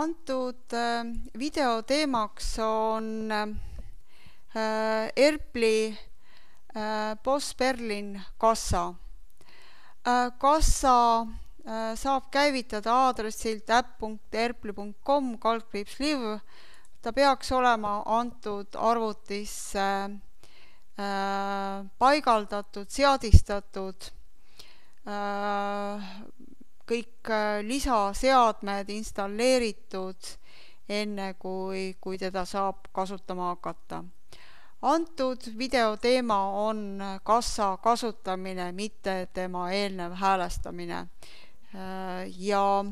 Antud video teemaks on Erpli Postberlin kassa. Kassa saab käivitada aadressilt app.erpli.com/live. Ta peaks olema antud arvutisse paigaldatud, seadistatud, kõik lisaseadmed installeeritud enne, kui teda saab kasutama hakata. Antud video teema on kassa kasutamine, mitte tema eelnev häälestamine. Ja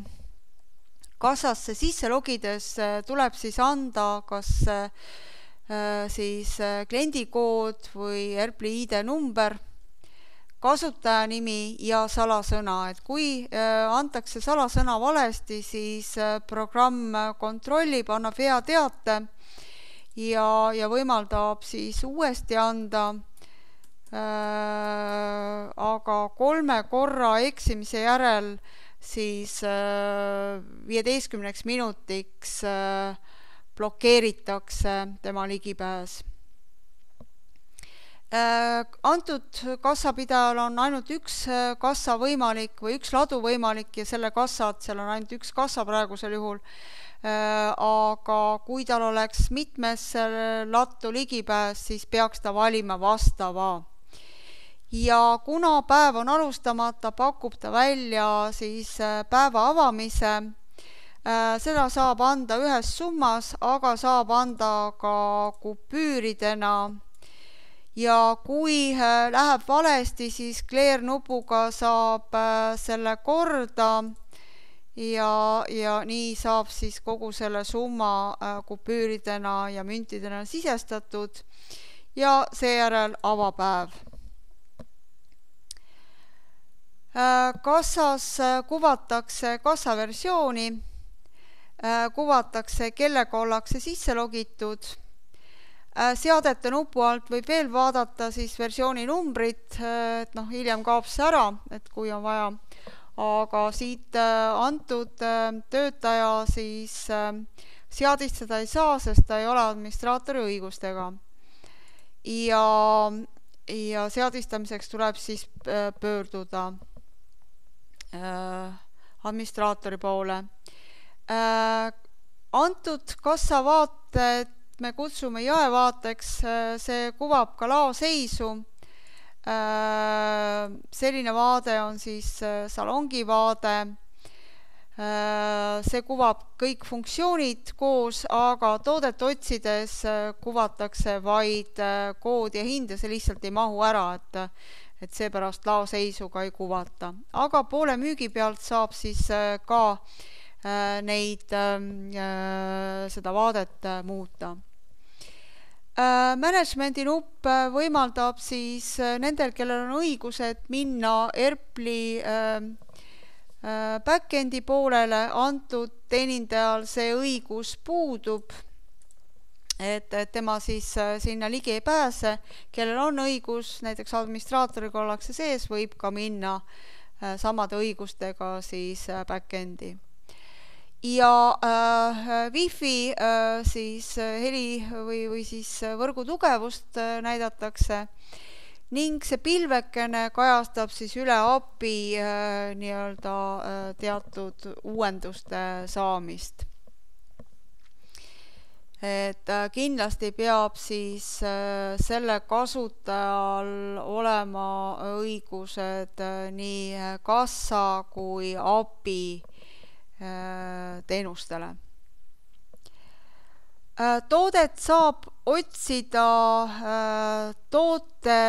kassasse sisse logides tuleb siis anda kas siis kliendikood või Erpli ID number, kasutajanimi ja salasõna. Et kui antakse salasõna valesti, siis programm kontrollib, annab hea teate ja võimaldab siis uuesti anda, aga 3 korra eksimise järel siis 15 minutiks blokeeritakse tema ligipääs. Antud kassapidajal on ainult üks kassa võimalik või üks ladu võimalik ja selle kassad, seal on ainult üks kassa praegusel juhul, aga kui tal oleks mitmes lattu ligipääs, siis peaks ta valima vastava. Ja kuna päev on alustamata, pakub ta välja siis päeva avamise. Seda saab anda ühes summas, aga saab anda ka kupüüridena. Ja kui läheb valesti, siis clear nupuga saab selle korda ja nii saab siis kogu selle summa kupüüridena ja müntidena sisestatud ja seejärel avapäev. Kassas kuvatakse kassaversiooni, kuvatakse, kellega ollakse sisse logitud. Seadete nupu alt võib veel vaadata siis versiooni numbrit, et hiljem kaob see ära, et kui on vaja. Aga siit antud töötaja siis seadistada ei saa, sest ta ei ole administraatori õigustega. Ja seadistamiseks tuleb siis pöörduda administraatori poole. Antud kassavaated me kutsume jaevaateks, see kuvab ka laoseisu. Selline vaade on siis salongi vaade. See kuvab kõik funktsioonid koos, aga toodet otsides kuvatakse vaid kood ja hind ja see lihtsalt ei mahu ära, et seepärast laoseisuga ei kuvata. Aga poole müügi pealt saab siis ka seda vaadet muuta. Managemendi nupp võimaldab siis nendel, kellel on õigused minna Erpli backendi poolele, antud teenindajal see õigus puudub, et tema siis sinna ligi ei pääse. Kellel on õigus, näiteks administraatoriga ollakse sees, võib ka minna samade õigustega siis backendi. Ja Wi-Fi siis heli või siis võrgu tugevust näidatakse ning see pilvekene kajastab siis üle API teatud uuenduste saamist. Et kindlasti peab siis selle kasutajal olema õigused nii kassa kui API teenustele. Toodet saab otsida toote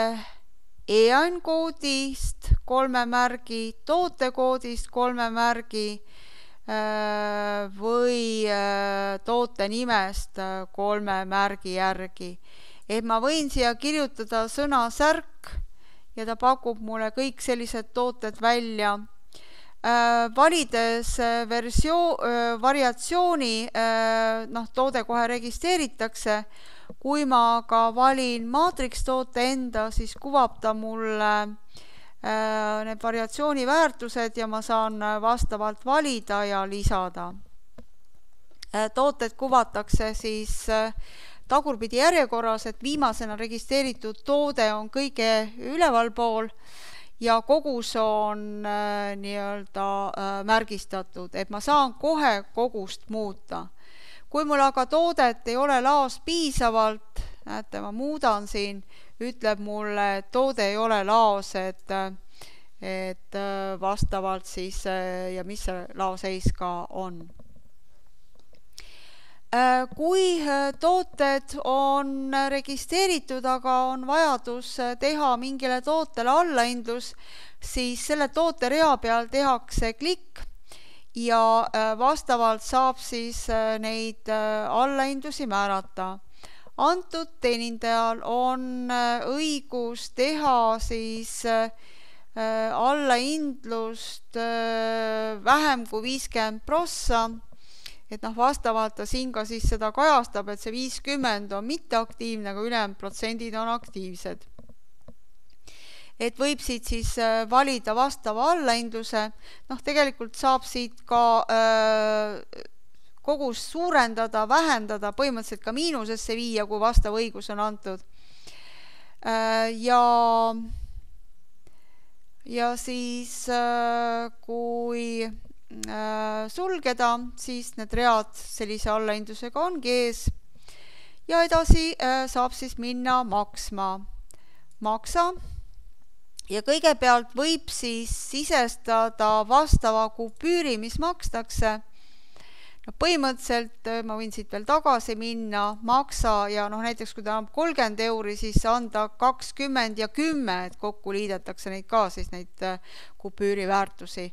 EAN-koodist 3 märgi, tootekoodist 3 märgi või toote nimest 3 märgi järgi. Et ma võin siia kirjutada sõna särk ja ta pakub mulle kõik sellised tooted välja. Valides variatsiooni, toode kohe registreeritakse. Kui ma ka valin maatriks toote enda, siis kuvab ta mulle need variatsiooni väärtused ja ma saan vastavalt valida ja lisada. tooted kuvatakse siis tagurpidi järjekorras, et viimasena registreeritud toode on kõige ülevalpool ja kogus on nii-öelda märgistatud, et ma saan kohe kogust muuta. Kui mul aga toodet ei ole laos piisavalt, näete, ma muudan siin, ütleb mulle, et toode ei ole laos, et vastavalt siis ja mis see laoseis ka on. Kui tooted on registreeritud, aga on vajadus teha mingile tootele allahindlus, siis selle toote rea peal tehakse klikk ja vastavalt saab siis neid allahindlusi määrata. Antud teenindajal on õigus teha siis allahindlust vähem kui 50%, et vastavalt ta siin ka siis seda kajastab, et see 50 on mitteaktiivne, aga ülejäänud protsendid on aktiivsed. Et võib siit siis valida vastava allahindluse, tegelikult saab siit ka kogust suurendada, vähendada, põhimõtteliselt ka miinusesse viia, kui vastav õigus on antud. Ja siis kui sulgeda, siis need read sellise allahindlusega ongi ees ja edasi saab siis minna maksma. Maksa ja kõigepealt võib siis sisestada vastava kupüüri, mis makstakse. Põhimõtteliselt ma võin siit veel tagasi minna, maksa ja näiteks kui ta on 30 €, siis anda 20 ja 10, et kokku liidetakse neid ka, siis neid kupüüri väärtusi.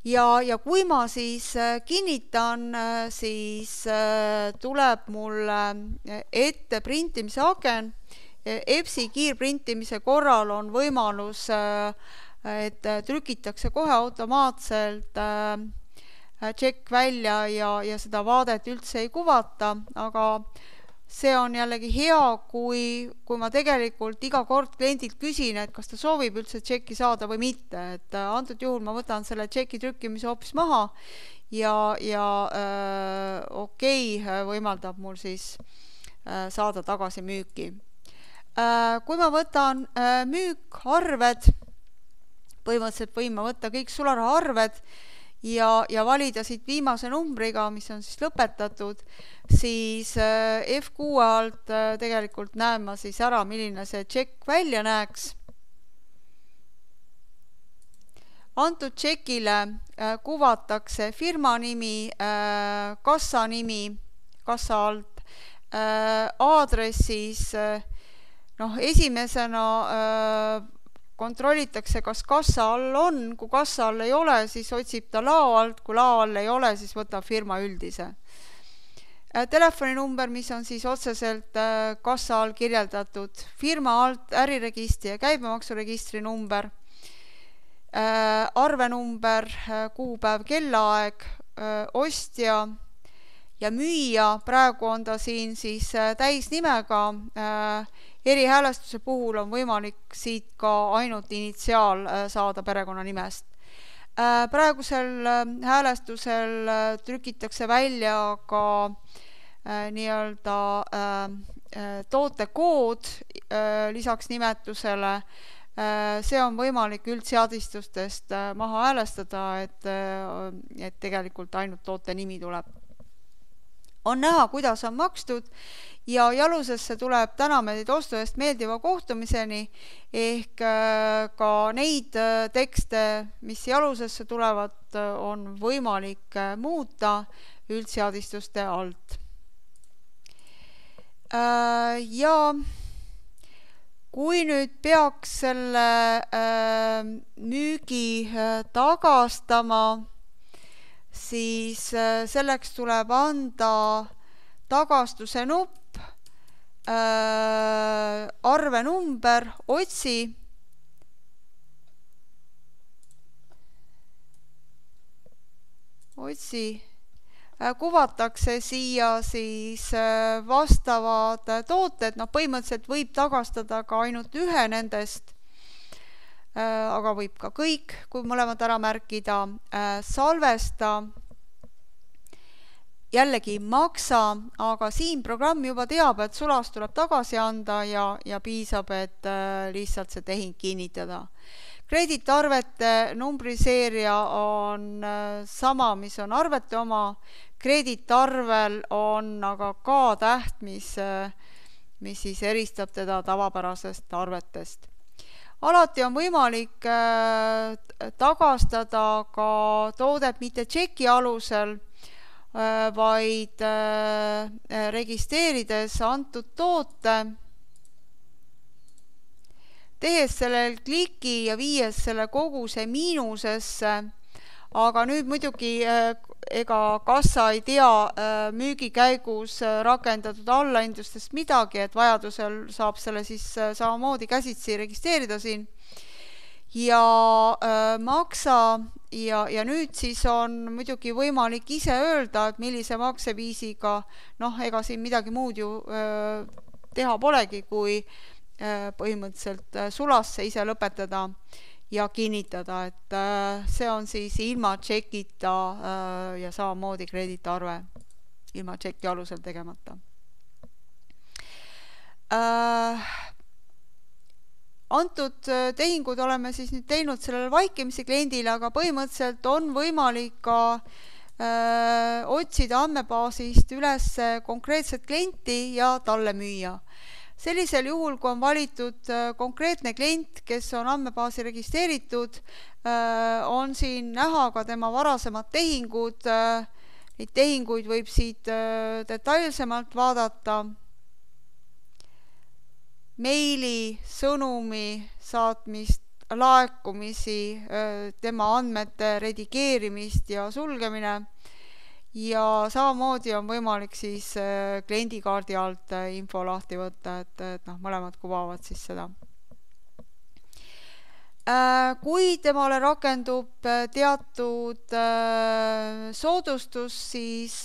Ja kui ma siis kinnitan, siis tuleb mulle ette printimise aken. EPSi kiirprintimise korral on võimalus, et trükitakse kohe automaatselt tšekk välja ja seda vaadet üldse ei kuvata, aga see on jällegi hea, kui ma tegelikult iga kord kliendilt küsin, et kas ta soovib üldse tšekki saada või mitte. Et antud juhul ma võtan selle tšekki trükkimise hoopis maha ja okei võimaldab mul siis saada tagasi müüki. Kui ma võtan müükarved, põhimõtteliselt võin ma võtta kõik sularahaarved ja valida siit viimase numbriga, mis on siis lõpetatud, siis F6 alt tegelikult näen ma siis ära, milline see tšekk välja näeks. Antud tšekile kuvatakse firma nimi, kassa nimi, kassa alt, aadressis, esimesena kontrollitakse, kas kassa all on, kui kassa all ei ole, siis otsib ta lao alt, kui lao all ei ole, siis võtab firma üldise. Telefoninumber, mis on siis otseselt kassa all kirjeldatud, firma alt äriregistri ja käibemaksuregistri number, arvenumber, kuupäev, kellaaeg, ostja ja müüja, praegu on ta siin siis täisnimega, erihäälestuse puhul on võimalik siit ka ainult initsiaal saada perekonnanimest. Praegusel häälestusel trükitakse välja ka nii-öelda tootekood lisaks nimetusele. See on võimalik üldseadistustest maha häälestada, et tegelikult ainult toote nimi tuleb. On näha, kuidas on makstud ja Jalusesse tuleb täname teid ostu eest meeldiva kohtumiseni ehk ka neid tekste, mis Jalusesse tulevad, on võimalik muuta üldseadistuste alt. Ja kui nüüd peaks selle müügi tagastama, siis selleks tuleb anda tagastuse nupp, arvenumber, otsi. Kuvatakse siia siis vastavad tooted, põhimõtteliselt võib tagastada ka ainult ühe nendest, aga võib ka kõik, kui mõlemad ära märkida, salvesta jällegi maksa, aga siin programm juba teab, et sulas tuleb tagasi anda ja piisab, et lihtsalt see tehing kinnitada. Krediitarvete numbriseerija on sama, mis on arvete oma. Krediitarvel on aga K-täht, mis siis eristab teda tavapärasest arvetest. Alati on võimalik tagastada ka toodet mitte tšeki alusel, vaid registreerides antud toote, tehes sellel kliki ja viies selle koguse miinusesse, aga nüüd muidugi ega kassa ei tea müügi käigus rakendatud allahindlustest midagi, et vajadusel saab selle siis samamoodi käsitsi registreerida siin. Ja maksa ja nüüd siis on muidugi võimalik ise öelda, et millise makseviisiga, ega siin midagi muud ju teha polegi, kui põhimõtteliselt sulasse ise lõpetada ja kinnitada, et see on siis ilma tšekita ja samamoodi krediitarve ilma tšeki alusel tegemata. Antud tehingud oleme siis nüüd teinud sellele vaikimise kliendile, aga põhimõtteliselt on võimalik ka otsida andmebaasist üles konkreetset klienti ja talle müüa. Sellisel juhul, kui on valitud konkreetne klient, kes on andmebaasi registreeritud, on siin näha ka tema varasemad tehingud. Neid tehinguid võib siit detailsemalt vaadata. Meili, sõnumi saatmist, laekumisi, tema andmete redigeerimist ja sulgemine. Ja samamoodi on võimalik siis kliendikaardi alt info lahti võtta, et mõlemad kuvavad siis seda. Kui temale rakendub teatud soodustus siis,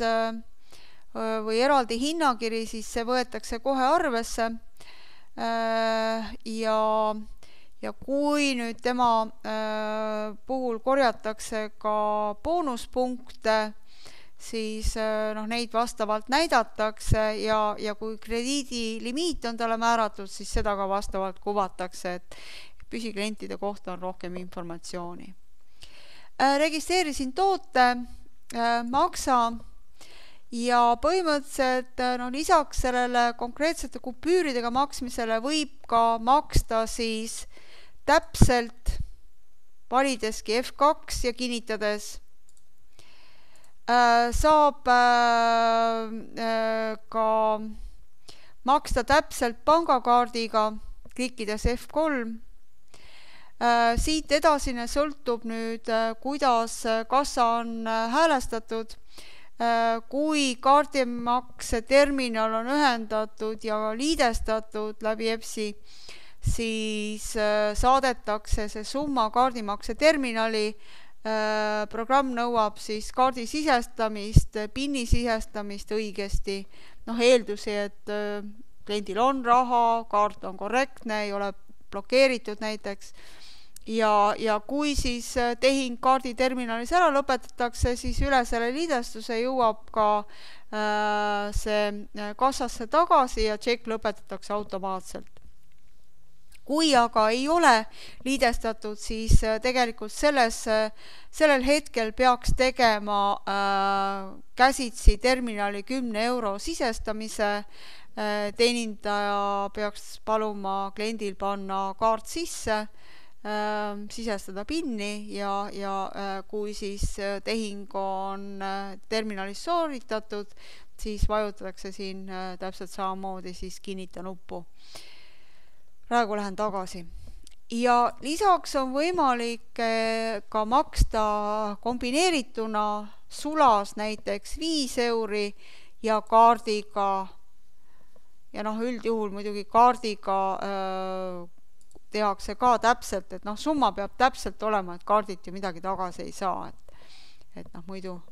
või eraldi hinnakiri, siis see võetakse kohe arvesse. Ja kui nüüd tema puhul korjatakse ka boonuspunkte, siis neid vastavalt näidatakse ja kui krediidilimiit on talle määratud, siis seda ka vastavalt kuvatakse, et püsiklientide kohta on rohkem informatsiooni. Registreerisin toote, maksa ja põhimõtteliselt lisaks sellele konkreetsete kupüüridega maksmisele võib ka maksta siis täpselt valideski F2 ja kinnitades. Saab ka maksta täpselt pangakaardiga, klikkides F3. Siit edasine sõltub nüüd, kuidas kassa on häälestatud. Kui kaardimakse terminal on ühendatud ja liidestatud läbi EPSi, siis saadetakse see summa kaardimakse terminali. Programm nõuab siis kaardi sisestamist, PIN-i sisestamist õigesti, eeldusi, et kliendil on raha, kaart on korrektne, ei ole blokeeritud näiteks. Ja kui siis tehing kaarditerminalis ära lõpetatakse, siis üle selle liidestuse jõuab ka see kassasse tagasi ja tšekk lõpetatakse automaatselt. Kui aga ei ole liidestatud, siis tegelikult sellel hetkel peaks tegema käsitsi terminali 10 € sisestamise. Teenindaja peaks paluma kliendil panna kaart sisse, sisestada PIN-i ja kui siis tehing on terminalis sooritatud, siis vajutatakse siin täpselt samamoodi siis kinnita nuppu. Praegu lähen tagasi. Ja lisaks on võimalik ka maksta kombineerituna sulas näiteks 5 € ja kaardiga, ja üldjuhul muidugi kaardiga tehakse ka täpselt, et summa peab täpselt olema, et kaardit ju midagi tagasi ei saa, et muidu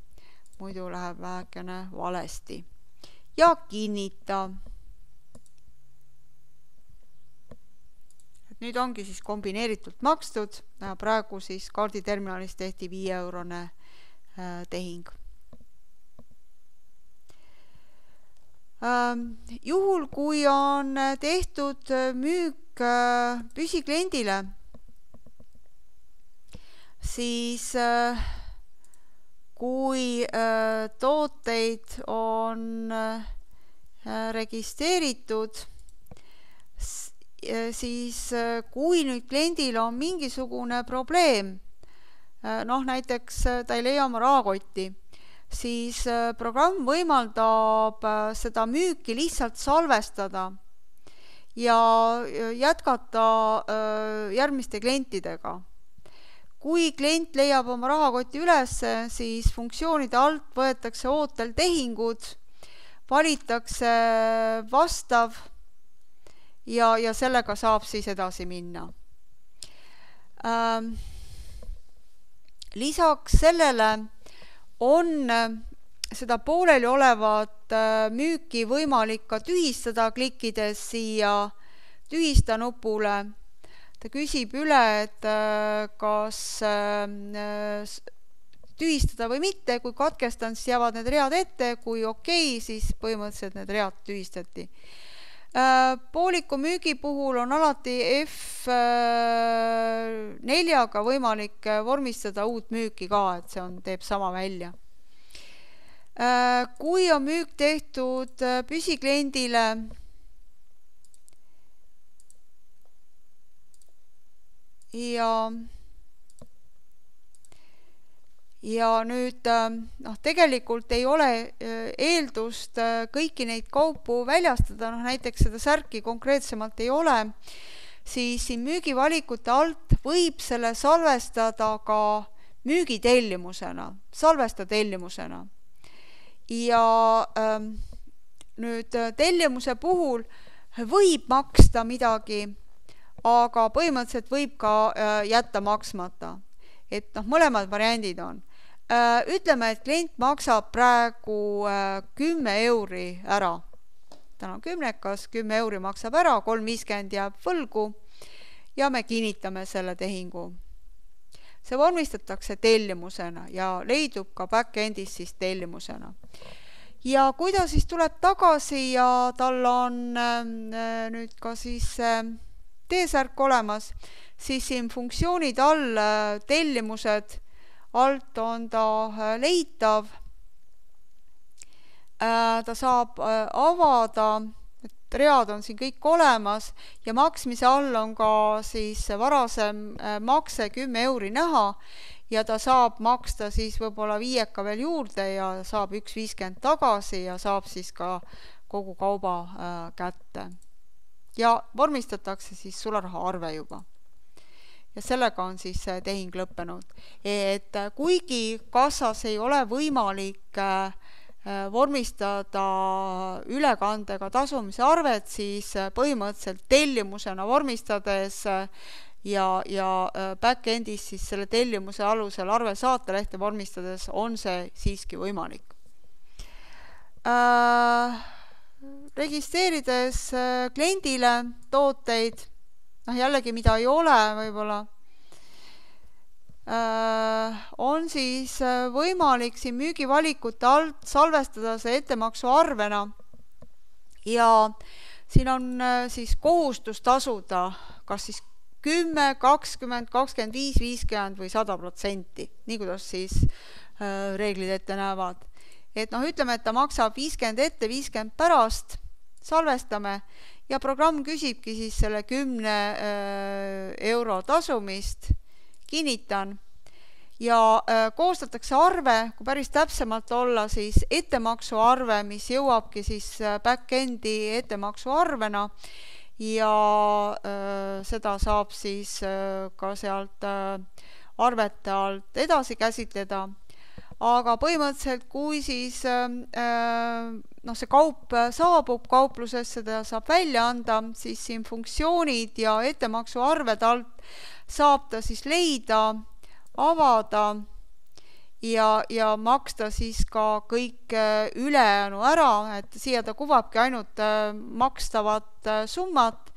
läheb vähekene valesti. Ja kinnita. Nüüd ongi siis kombineeritult makstud, praegu siis kaarditerminalis tehti 5 € tehing. Juhul, kui on tehtud müük püsikliendile, siis kui tooteid on registreeritud, siis kui nüüd kliendil on mingisugune probleem, näiteks ta ei leia oma rahakotti, siis programm võimaldab seda müüki lihtsalt salvestada ja jätkata järgmiste klientidega. Kui klient leiab oma rahakoti üles, siis funktsioonide alt võetakse ootel tehingud, valitakse vastav ja sellega saab siis edasi minna. Lisaks sellele on seda pooleli olevat müüki võimalik ka tühistada, klikkides siia tühista nupule. Ta küsib üle, et kas tühistada või mitte. Kui katkestan, siis jäävad need read ette. Kui okei, siis põhimõtteliselt need read tühistati. Pooliku müügi puhul on alati F4-ga võimalik vormistada uut müüki ka, et see teeb sama välja. Kui on müük tehtud püsikliendile, ja nüüd tegelikult ei ole eeldust kõiki neid kaupu väljastada, näiteks seda särki konkreetsemalt ei ole, siis siin müügivalikute alt võib selle salvestada ka müügitellimusena, salvesta tellimusena. Ja nüüd tellimuse puhul võib maksta midagi, aga põhimõtteliselt võib ka jätta maksmata. Et mõlemad variandid on. Ütleme, et klient maksab praegu 10 euri ära. Ta on 10-kas, 10 euri maksab ära, 3,50 jääb võlgu ja me kinnitame selle tehingu. See vormistatakse tellimusena ja leidub ka back-endis siis tellimusena. Ja kui ta siis tuleb tagasi ja tal on nüüd ka siis T-särk olemas, siis siin funktsioonid all tellimused alt on ta leitav. Ta saab avada, et read on siin kõik olemas ja maksmise all on ka siis varasem makse 10 euri näha ja ta saab maksta siis võib-olla 5 veel juurde ja saab 1,50 tagasi ja saab siis ka kogu kauba kätte. Ja vormistatakse siis sularahaarve juba. Ja sellega on siis tehing lõppenud. Et kuigi kassas ei ole võimalik vormistada ülekandega tasumise arvet, siis põhimõtteliselt tellimusena vormistades ja back-endis siis selle tellimuse alusel arve saatelehte vormistades on see siiski võimalik. Registreerides kliendile tooteid, jällegi mida ei ole võib-olla, on siis võimalik siin müügivalikute alt salvestada see ettemaksu arvena ja siin on siis kohustus tasuda kas siis 10, 20, 25, 50 või 100%, nii kuidas siis reeglid ette näevad. Et ütleme, et ta maksab 50 ette, 50 pärast, salvestame ja programm küsibki siis selle 10 euro tasumist, kinnitan ja koostatakse arve, kui päris täpsemalt olla, siis ettemaksu arve, mis jõuabki siis back-endi ettemaksu arvena ja seda saab siis ka sealt arvete alt edasi käsitleda. Aga põhimõtteliselt, kui siis see kaup saabub kauplusesse, seda saab välja anda, siis siin funktsioonid ja ettemaksu arved alt saab ta siis leida, avada ja maksta siis ka kõik ülejäänu ära, et siia ta kuvabki ainult makstavat summat,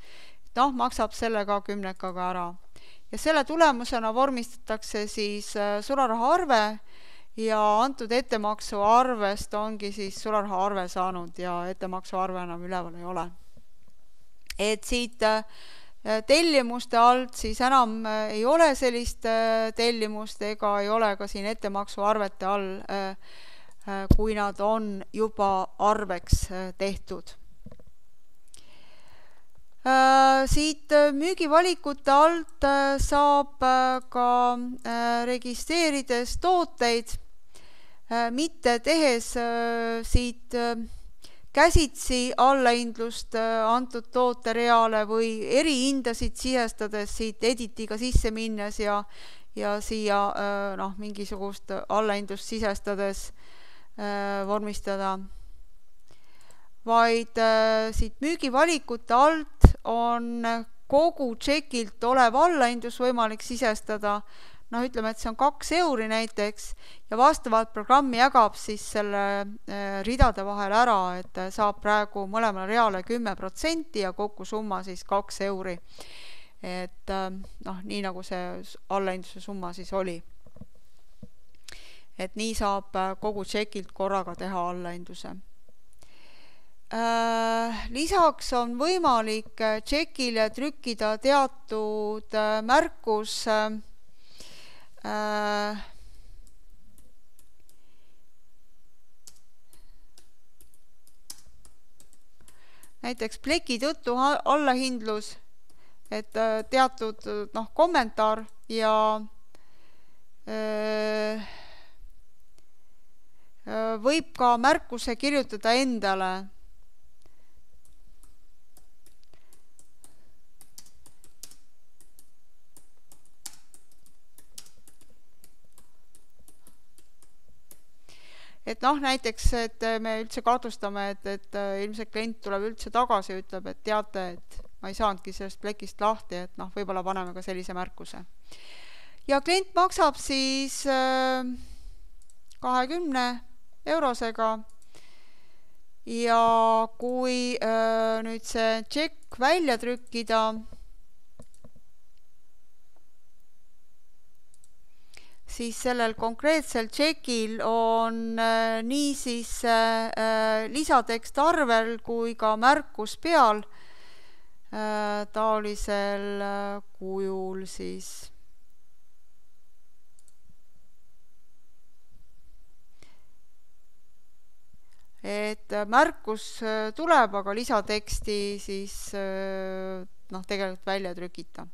maksab selle ka 10-kaga ära. Ja selle tulemusena vormistatakse siis sularahaarve ja antud ettemaksuarvest ongi siis sularahaarve saanud ja ettemaksuarve enam üleval ei ole. Et siit tellimuste alt siis enam ei ole sellist tellimust ega ei ole ka siin ettemaksuarvete all, kui nad on juba arveks tehtud. Siit müügivalikute alt saab ka registreerides tooteid, mitte tehes siit käsitsi allahindlust antud tootereale või erihindasid sisestades siit editiga sisse minnes ja siia mingisugust allahindlust sisestades vormistada, vaid siit müügivalikute alt on kogu tšekilt olev allahindlus võimalik sisestada. Ütleme, et see on 2 euri näiteks ja vastavalt programmi jagab siis selle ridade vahel ära, et saab praegu mõlemale reale 10% ja kokku summa siis 2 euri. Et nii nagu see allahindluse summa siis oli. Et nii saab kogu tšekilt korraga teha allahindluse. Lisaks on võimalik tšekile trükkida teatud märkus näiteks pleki tõttu allahindlus, et teatud kommentaar ja võib ka märkuse kirjutada endale. Et näiteks, et me üldse kahtlustame, et ilmselt klient tuleb üldse tagasi ja ütleb, et teate, et ma ei saanudki sellest plekist lahti, et võib-olla paneme ka sellise märkuse. Ja klient maksab siis 20 eurosega ja kui nüüd see tšekk välja trükkida, siis sellel konkreetsel tšekil on nii siis lisatekst arvel kui ka märkus peal taolisel kujul siis. Et märkus tuleb, aga lisateksti siis tegelikult välja trükita.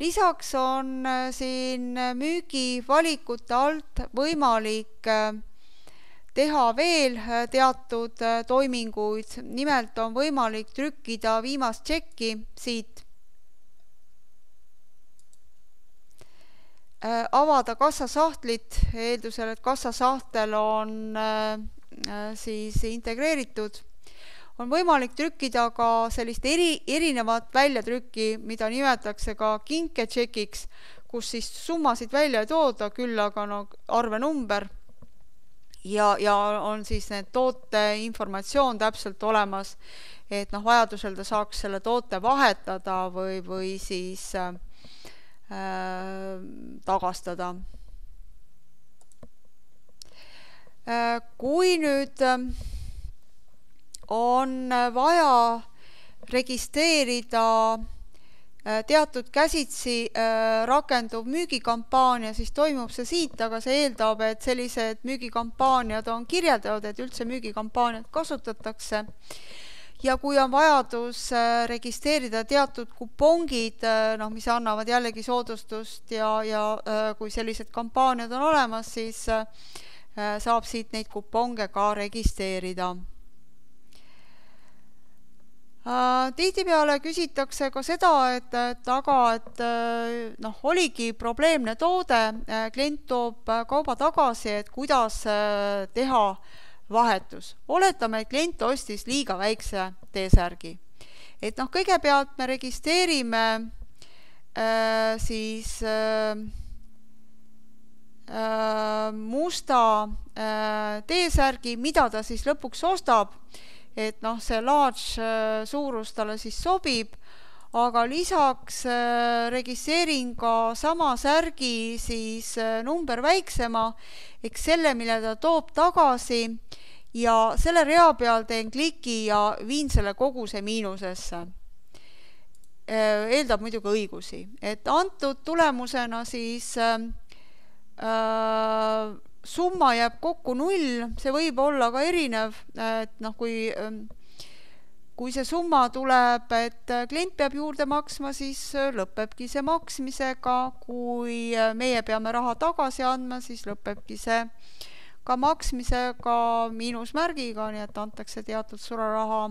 Lisaks on siin müügivalikute alt võimalik teha veel teatud toiminguid. Nimelt on võimalik trükkida viimast tšekki siit, avada kassasahtlit, eeldusel, et kassasahtel on siis integreeritud. On võimalik trükkida ka sellist erinevat väljatrükki, mida nimetatakse ka kinketšekiks, kus siis summasid välja ei tooda, küll aga arvenumber ja on siis need toote informatsioon täpselt olemas, et vajadusel ta saaks selle toote vahetada või siis tagastada. Kui nüüd on vaja registreerida teatud käsitsi rakenduv müügikampaania, siis toimub see siit, aga see eeldab, et sellised müügikampaaniad on kirjeldatud, et üldse müügikampaaniat kasutatakse. Ja kui on vajadus registreerida teatud kupongid, mis annavad jällegi soodustust ja kui sellised kampaaniad on olemas, siis saab siit neid kuponge ka registreerida. Tihtipeale küsitakse ka seda, et oligi probleemne toode, klient toob kauba tagasi, et kuidas teha vahetus. Oletame, et klient ostis liiga väikse T-särgi. Et kõigepealt me registreerime siis musta T-särgi, mida ta siis lõpuks ostab. et noh, see large suurus talle siis sobib, aga lisaks registreerin ka sama särgi siis number väiksema, eks selle, mille ta toob tagasi, ja selle rea peal teen kliki ja viin selle koguse miinusesse. Eeldab muidugi õigusi, et antud tulemusena siis summa jääb kokku 0, see võib olla ka erinev, et noh, kui see summa tuleb, et klient peab juurde maksma, siis lõpebki see maksmisega, kui meie peame raha tagasi andma, siis lõpebki see ka maksmisega miinusmärgiga, nii et antakse teatud sularaha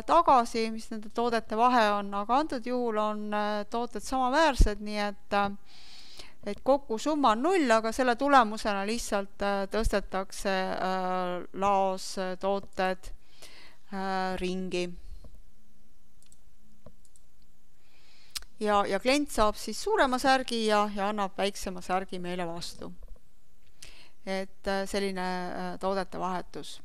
tagasi, mis nende toodete vahe on, aga antud juhul on tooted samaväärsed, nii et kokku summa on 0, aga selle tulemusena lihtsalt tõstetakse laos tooted ringi. Ja klient saab siis suurema särgi ja annab väiksema särgi meile vastu. Et selline toodete vahetus.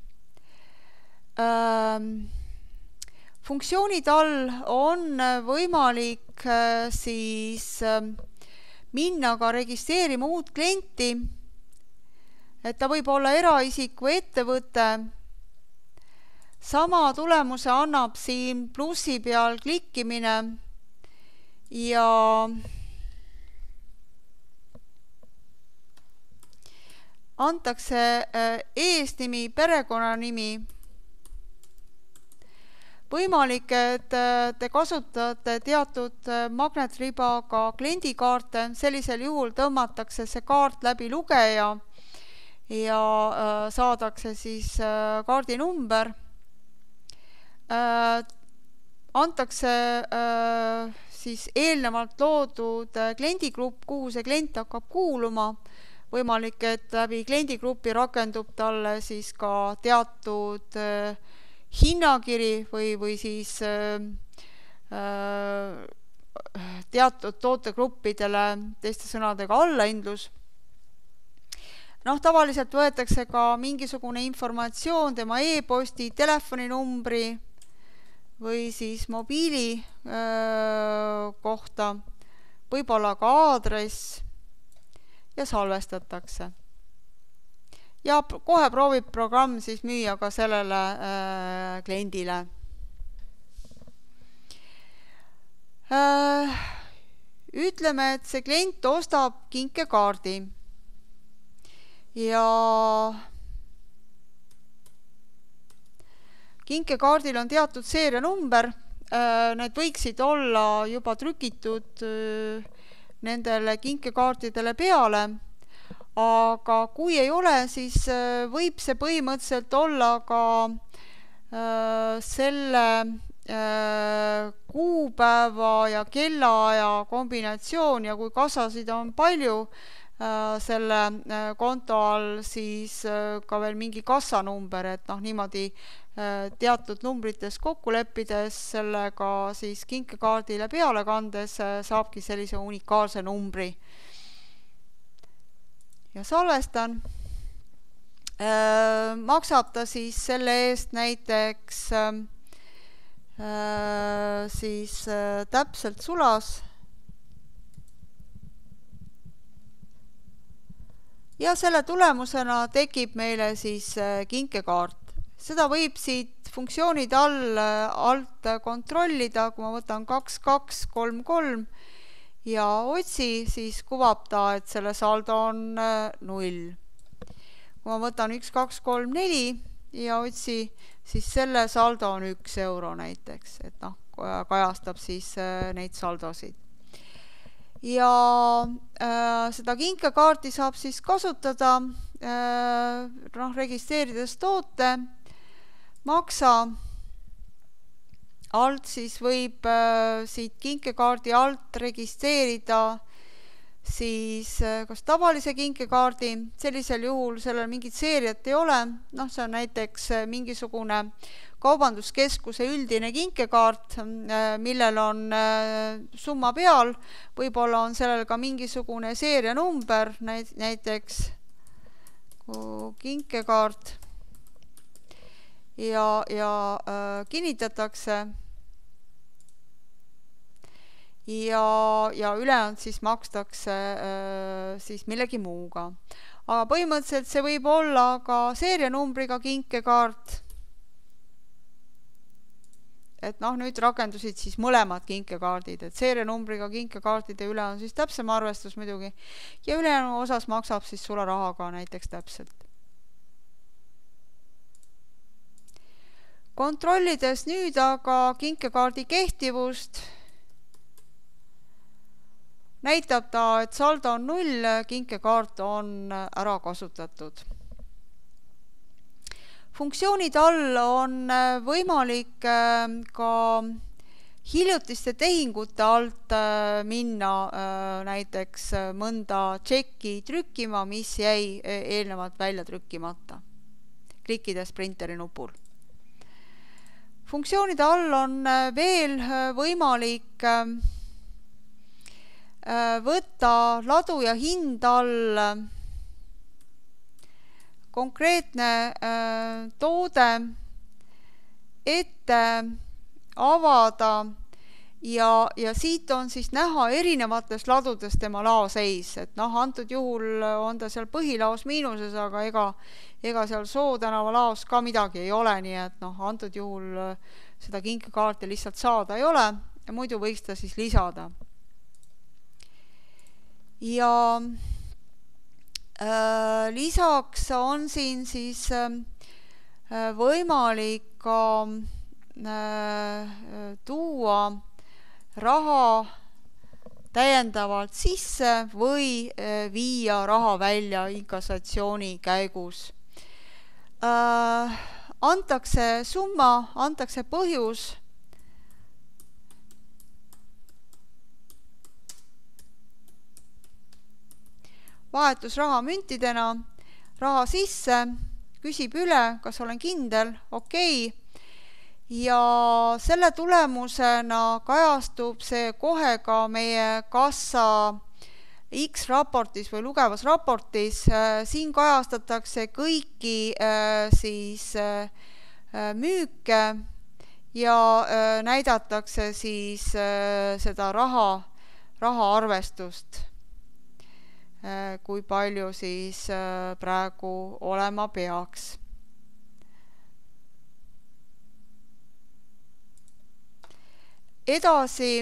Funktsioonid all on võimalik siis minna ka registreerima uut klienti, et ta võib olla eraisik või ettevõte. Sama tulemuse annab siin plussi peal klikkimine ja antakse eesnimi, perekonnanimi. Võimalik, et te kasutate teatud magnetribaga kliendikaarte, sellisel juhul tõmmatakse see kaart läbi lugeja ja saadakse siis kaardinumber. Antakse siis eelnevalt loodud kliendigrupp, kuhu see klient hakkab kuuluma. Võimalik, et läbi kliendigrupi rakendub talle siis ka teatud hinnakiri või siis teatud tootegruppidele teiste sõnadega allahindlus. Noh, tavaliselt võetakse ka mingisugune informatsioon tema e-posti, telefoninumbri või siis mobiili kohta, võib-olla ka aadress ja salvestatakse. Ja kohe proovib programm siis müüa ka sellele kliendile. Ütleme, et see klient ostab kinkekaardi ja kinkekaardil on teatud seerianumber, need võiksid olla juba trükitud nendele kinkekaartidele peale, aga kui ei ole, siis võib see põhimõtteliselt olla ka selle kuupäeva ja kellaaja kombinatsioon ja kui kassasid on palju selle konto all, siis ka veel mingi kassanumber, et noh, niimoodi teatud numbrites kokku leppides sellega siis kinkekaardile peale kandes saabki sellise unikaalse numbri. Ja salvestan. Maksab ta siis selle eest näiteks siis täpselt sulas. Ja selle tulemusena tekib meile siis kinkekaart. Seda võib siit funktsioonid alt kontrollida, kui ma võtan 2233 ja otsi, siis kuvab ta, et selle saldo on 0. Kui ma võtan 1234 ja otsi, siis selle saldo on 1 euro näiteks, et noh, kajastab siis neid saldosid. Ja seda kinkekaarti saab siis kasutada, registreerides toote, maksa alt, siis võib siit kinkekaardi alt registreerida siis kas tavalise kinkekaardi, sellisel juhul sellel mingit seeriat ei ole, noh, see on näiteks mingisugune kaubanduskeskuse üldine kinkekaart, millel on summa peal, võib-olla on sellel ka mingisugune seerianumber, näiteks kinkekaart. ja kinnitatakse ja ülejäänud siis makstakse siis millegi muuga. Aga põhimõtteliselt see võib olla ka seerianumbriga kinkekaart. Et nüüd rakendusid siis mõlemad kinkekaardid, et seerianumbriga kinkekaardide üle on siis täpsem arvestus muidugi ja ülejäänu osas maksab siis sularahaga näiteks täpselt. Kontrollides nüüd aga kinkekaardi kehtivust, näitab ta, et saldo on 0, kinkekaart on ära kasutatud. Funktsioonide all on võimalik ka hiljutiste tehingute alt minna näiteks mõnda tšekki trükkima, mis jäi eelnevalt välja trükkimata, klikkides printeri nupul. Funktsioonide all on veel võimalik võtta ladu ja hind all konkreetne toode ette avada ja siit on siis näha erinevates ladudes tema laoseis, et antud juhul on ta seal põhilaos miinuses, aga ega seal Soo tänava laos ka midagi ei ole, nii et antud juhul seda kinkekaarti lihtsalt saada ei ole ja muidu võiks ta siis lisada. Ja lisaks on siin siis võimalik ka tuua raha täiendavalt sisse või viia raha välja inkassatsiooni käigus. Antakse summa, antakse põhjus, vahetusraha müntidena, raha sisse, küsib üle, kas olen kindel, okei. Ja selle tulemusena kajastub see kohe ka meie kassa X-raportis või lugevas raportis. Siin kajastatakse kõiki siis müüke ja näidatakse siis seda rahaarvestust, kui palju siis praegu olema peaks. Edasi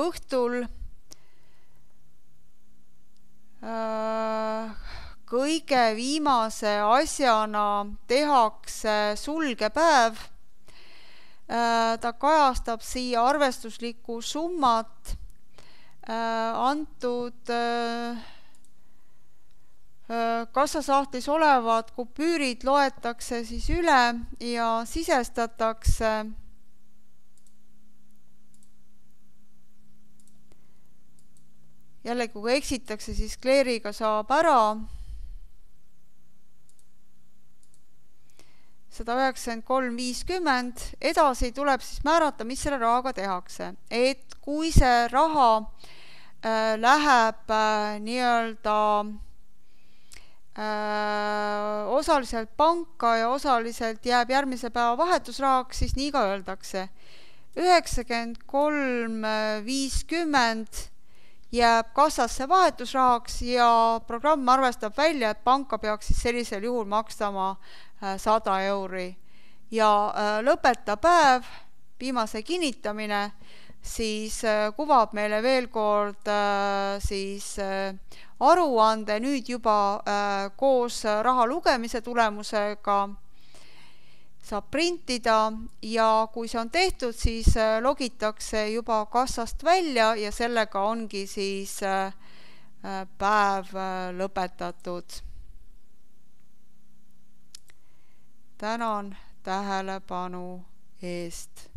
õhtul kõige viimase asjana tehakse sulgepäev. Ta kajastab siia arvestuslikku summat. Antud kassasahtlis olevad kupüürid loetakse siis üle ja sisestatakse jälle, kui eksitakse, siis kleeriga saab ära 193,50. Edasi tuleb siis määrata, mis selle rahaga tehakse. Et kui see raha läheb nii-öelda osaliselt panka ja osaliselt jääb järgmise päeva vahetusrahaks, siis nii ka öeldakse. 93,50 jääb kassasse vahetusrahaks ja programm arvestab välja, et panka peaks siis sellisel juhul maksama 100 euri. Ja lõpeta päev, viimase kinnitamine, siis kuvab meile veel kord siis aruande nüüd juba koos raha lugemise tulemusega saab printida ja kui see on tehtud, siis logitakse juba kassast välja ja sellega ongi siis päev lõpetatud. Tänan tähelepanu eest.